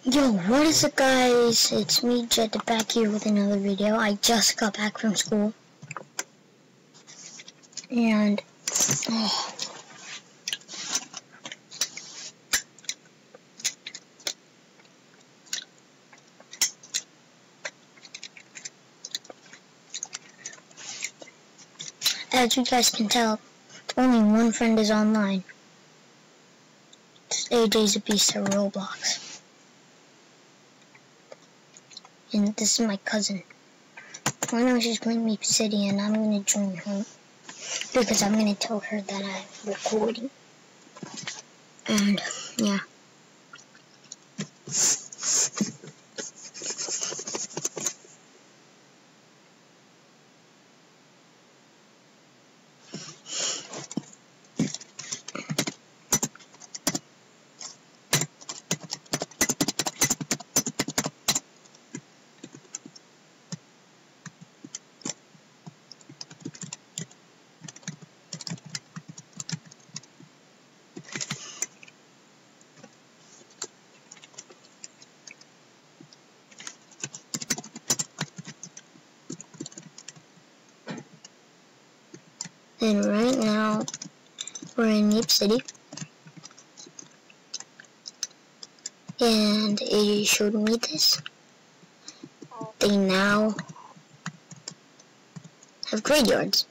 Yo, what is up guys? It's me, Jet, back here with another video. I just got back from school. And, as you guys can tell, only one friend is online. It's AJ's a beast at Roblox. And this is my cousin. Right now she's playing Meep City and I'm gonna join her. Because I'm gonna tell her that I'm recording. And, yeah. And right now, we're in Meep City. And AJ showed me this. They now have graveyards.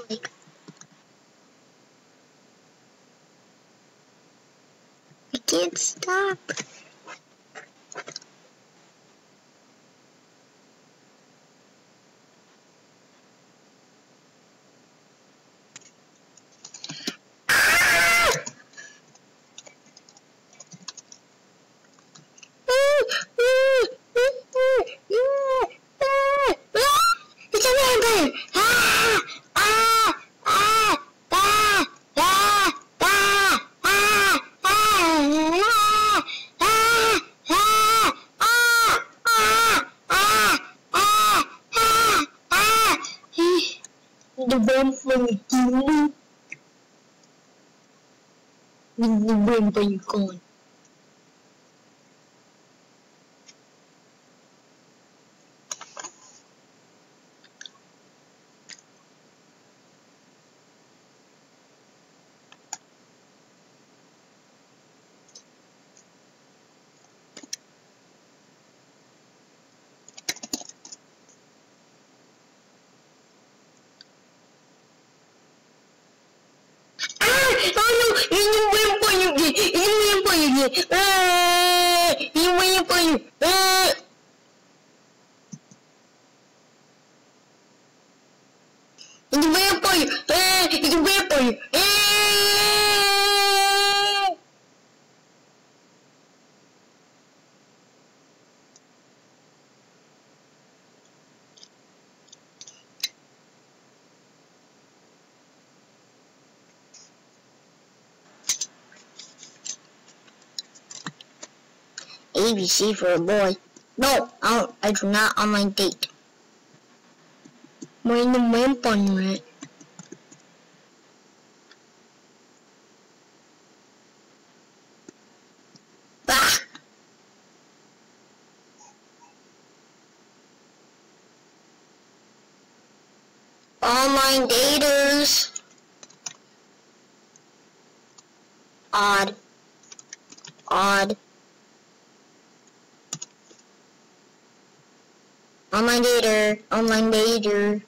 Like, I can't stop. It's a vampire! The vampire killed the vampire gone. Oh no! It's a vampire again! It's a vampire again! It's a vampire! It's a vampire! It's a vampire! ABC for a boy. No, I do not online date. We're in the vampire, right? Ah! Online daters. Odd. Online dater.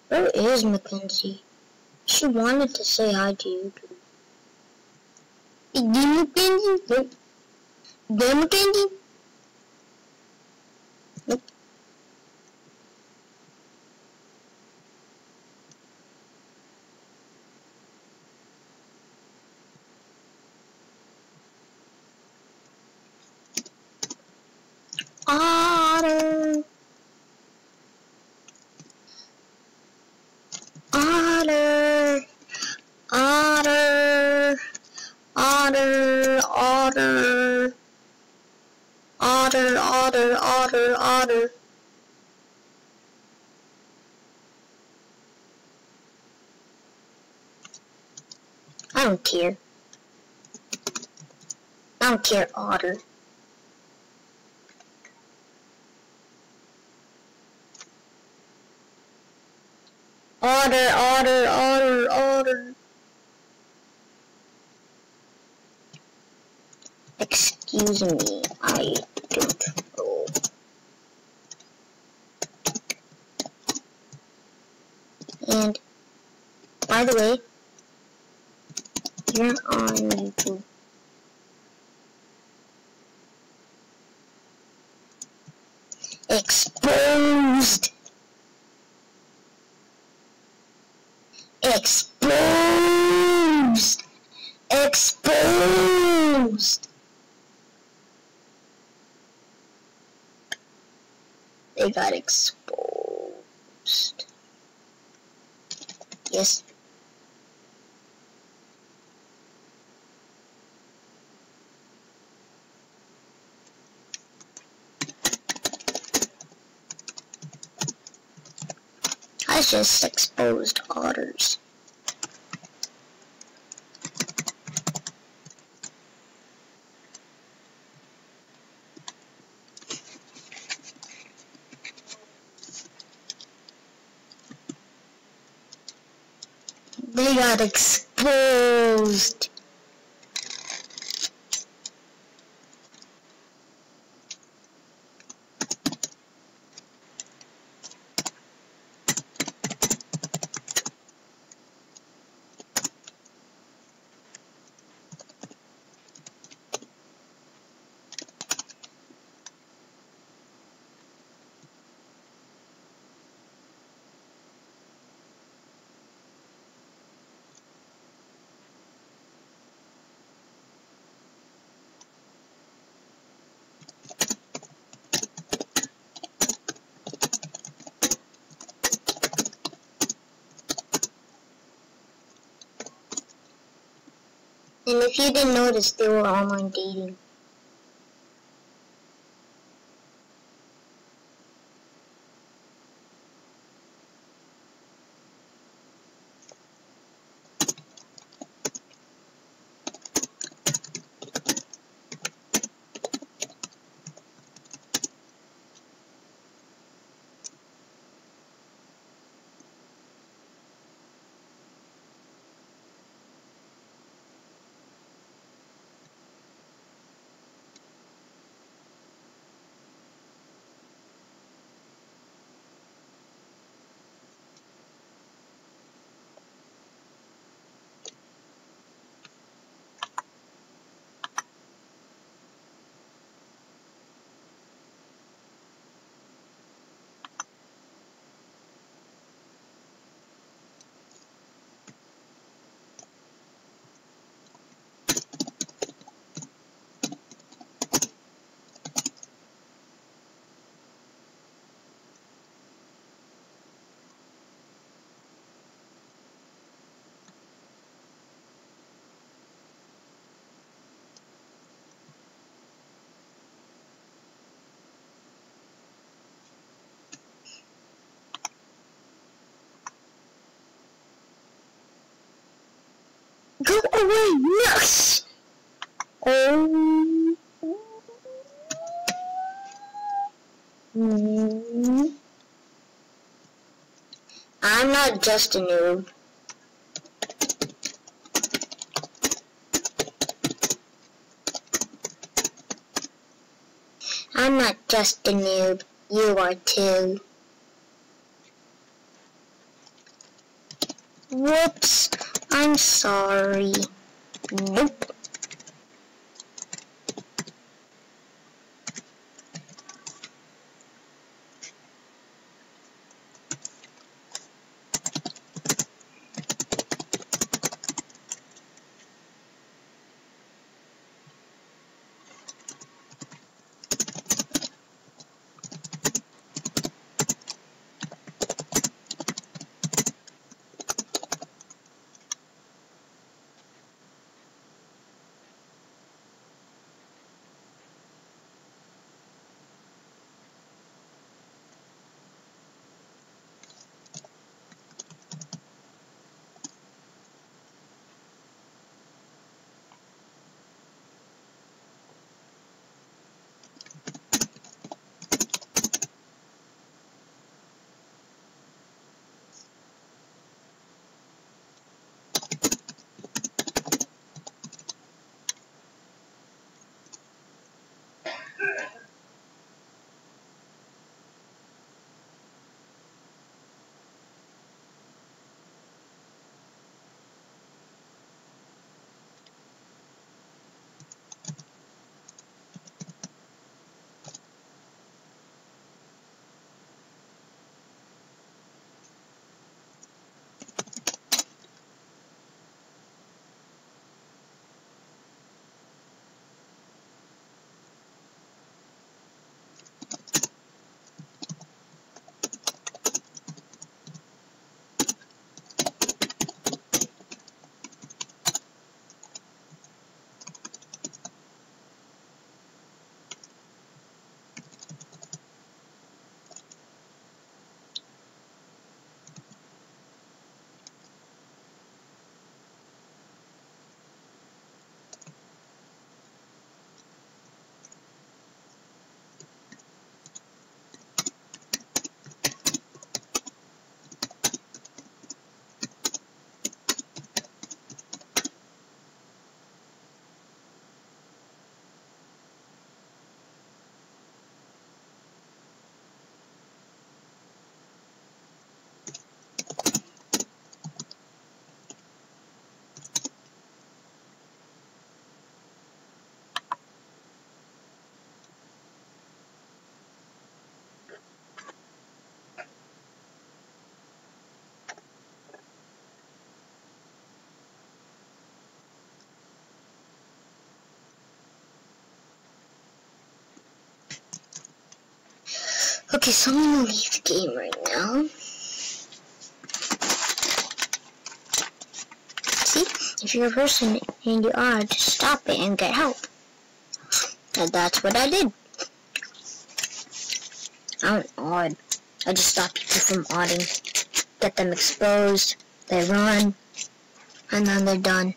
Where is Mackenzie? She wanted to say hi to you. Is Mackenzie? Nope. Is Mackenzie? Nope. Otter. otter, otter. I don't care. I don't care, otter. Otter, otter, otter, otter. Excuse me, I don't know. And, by the way, you're on YouTube. Exposed! Exposed! Exposed! They got exposed. Yes. I just exposed otters. They got exposed. And if you didn't notice, they were online dating. Go away, yes! Oh. I'm not just a noob. I'm not just a noob. You are too. Whoops. I'm sorry. Nope. Okay, so I'm gonna leave the game right now. See, if you're a person and you are, just stop it and get help. And that's what I did. I don't odd. I just stop people from odding. Get them exposed. They run. And then they're done.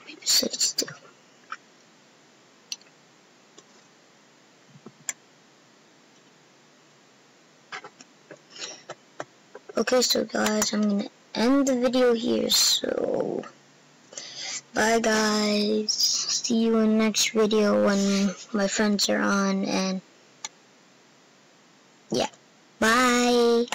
Maybe sit still. Okay, so guys, I'm gonna end the video here, so bye guys, see you in the next video when my friends are on, and yeah, bye.